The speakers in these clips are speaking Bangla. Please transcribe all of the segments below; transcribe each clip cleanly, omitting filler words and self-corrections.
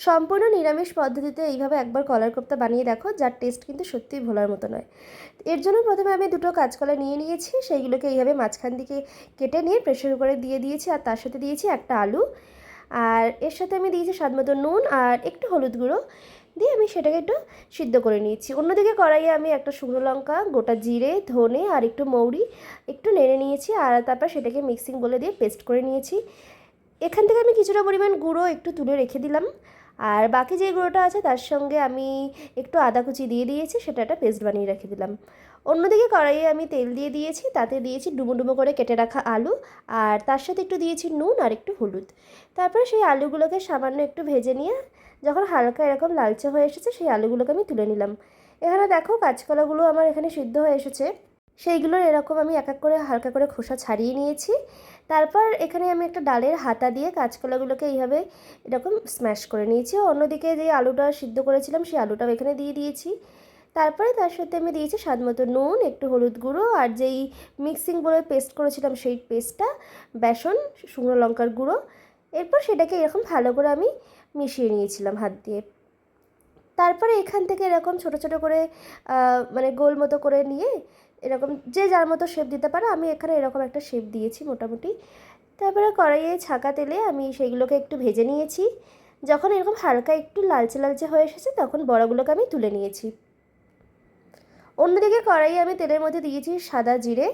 সম্পূর্ণ নিরামিষ পদ্ধতিতে এইভাবে একবার কলার কোপ্তা বানিয়ে দেখো, যার টেস্ট কিন্তু সত্যিই ভোলার মতো নয়। এর জন্য প্রথমে আমি দুটো কাঁচকলা নিয়ে নিয়েছি, সেইগুলোকে এইভাবে মাঝখান দিকে কেটে নিয়ে প্রেশার কুকারে দিয়ে দিয়েছি, আর তার সাথে দিয়েছি একটা আলু, আর এর সাথে আমি দিয়েছি স্বাদ মতো নুন আর একটু হলুদ গুঁড়ো দিয়ে আমি সেটাকে একটু সিদ্ধ করে নিয়েছি। অন্যদিকে কড়াইয়ে আমি একটা শুকনো লঙ্কা, গোটা জিরে, ধনে আর একটু মৌরি একটু নেড়ে নিয়েছি, আর তারপর সেটাকে মিক্সিং বলে দিয়ে পেস্ট করে নিয়েছি। এখান থেকে আমি কিছুটা পরিমাণ গুঁড়ো একটু তুলে রেখে দিলাম, আর বাকি যে গুঁড়োটা আছে তার সঙ্গে আমি একটু আদা কুচি দিয়ে দিয়েছি, সেটা একটা পেস্ট বানিয়ে রেখে দিলাম। অন্যদিকে কড়াইয়ে আমি তেল দিয়ে দিয়েছি, তাতে দিয়েছি ডুমো ডুমো করে কেটে রাখা আলু, আর তার সাথে একটু দিয়েছি নুন আর একটু হলুদ। তারপরে সেই আলুগুলোকে সামান্য একটু ভেজে নিয়ে যখন হালকা এরকম লালচে হয়ে এসেছে, সেই আলুগুলোকে আমি তুলে নিলাম। এখানে দেখো কাঁচকলাগুলো আমার এখানে সিদ্ধ হয়ে এসেছে, সেইগুলোর এরকম আমি এক এক করে হালকা করে খোসা ছাড়িয়ে নিয়েছি। তারপর এখানে আমি একটা ডালের হাতা দিয়ে কাঁচকলাগুলোকে এইভাবে এরকম স্ম্যাশ করে নিয়েছি। অন্যদিকে যে আলুটা সিদ্ধ করেছিলাম সেই আলুটাও এখানে দিয়ে দিয়েছি। তারপরে তার সাথে আমি দিয়েছি স্বাদ মতো নুন, একটু হলুদ গুঁড়ো, আর যেই মিক্সিং বলে পেস্ট করেছিলাম সেই পেস্টটা, বেসন, শুকনো লঙ্কার গুঁড়ো। এরপর সেটাকে এরকম ভালো করে আমি মিশিয়ে নিয়েছিলাম হাত দিয়ে। তারপরে এখান থেকে এরকম ছোট ছোট করে মানে গোল মতো করে নিয়ে এরকম যে যার মতো শেপ দিতে পারে, আমি এখানে এরকম একটা শেপ দিয়েছি মোটামুটি। তারপরে কড়াইয়ে ছাঁকা তেলে আমি সেইগুলোকে একটু ভেজে নিয়েছি। যখন এরকম হালকা একটু লালচে লালচে হয়ে এসেছে, তখন বড়াগুলোকে আমি তুলে নিয়েছি। অন্যদিকে কড়াইয়ে আমি তেলের মধ্যে দিয়েছি সাদা জিরে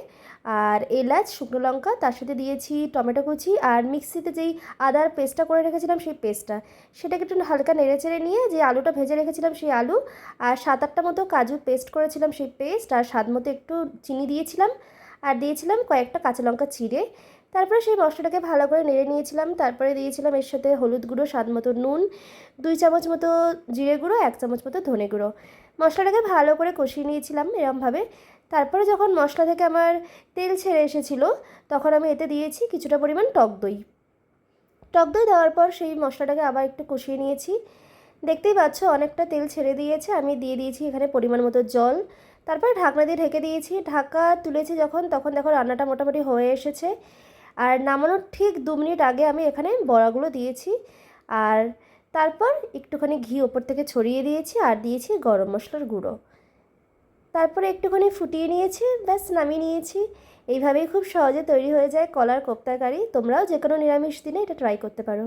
আর এলাচ, শুকনো লঙ্কা, তার সাথে দিয়েছি টমেটো কুচি, আর মিক্সিতে যেই আদার পেস্টটা করে রেখেছিলাম সেই পেস্টটা, সেটাকে একটু হালকা নেড়েচেড়ে নিয়ে যে আলুটা ভেজে রেখেছিলাম সেই আলু, আর 7-8টা মতো কাজু পেস্ট করেছিলাম সেই পেস্ট, আর স্বাদ মতো একটু চিনি দিয়েছিলাম, আর দিয়েছিলাম কয়েকটা কাঁচা লঙ্কা চিড়ে। তারপরে সেই মশলাটাকে ভালো করে নেড়ে নিয়েছিলাম। তারপরে দিয়েছিলাম এর সাথে হলুদ গুঁড়ো, স্বাদ মতো নুন, 2 চামচ মতো জিরে গুঁড়ো, 1 চামচ মতো ধনে গুঁড়ো। মশলাটাকে ভালো করে কষিয়ে নিয়েছিলাম এরমভাবে। তারপরে যখন মশলা থেকে আমার তেল ছেড়ে এসেছিলো, তখন আমি এতে দিয়েছি কিছুটা পরিমাণ টক দই। টক দই দেওয়ার পর সেই মশলাটাকে আবার একটু কষিয়ে নিয়েছি। দেখতেই পাচ্ছ অনেকটা তেল ছেড়ে দিয়েছে। আমি দিয়ে দিয়েছি এখানে পরিমাণ মতো জল। তারপরে ঢাকনা দিয়ে ঢেকে দিয়েছি। ঢাকা তুলেছি যখন, তখন দেখো রান্নাটা মোটামুটি হয়ে এসেছে। আর নামানোর ঠিক 2 মিনিট আগে আমি এখানে বড়াগুলো দিয়েছি, আর তারপর একটুখানি ঘি ওপর থেকে ছড়িয়ে দিয়েছি, আর দিয়েছি গরম মশলার গুঁড়ো। তারপরে একটুখানি ফুটিয়ে নিয়েছি, ব্যাস নামিয়ে নিয়েছি। এইভাবেই খুব সহজে তৈরি হয়ে যায় কলার কোপ্তা কারি। তোমরাও যে কোনো নিরামিষ দিনে এটা ট্রাই করতে পারো।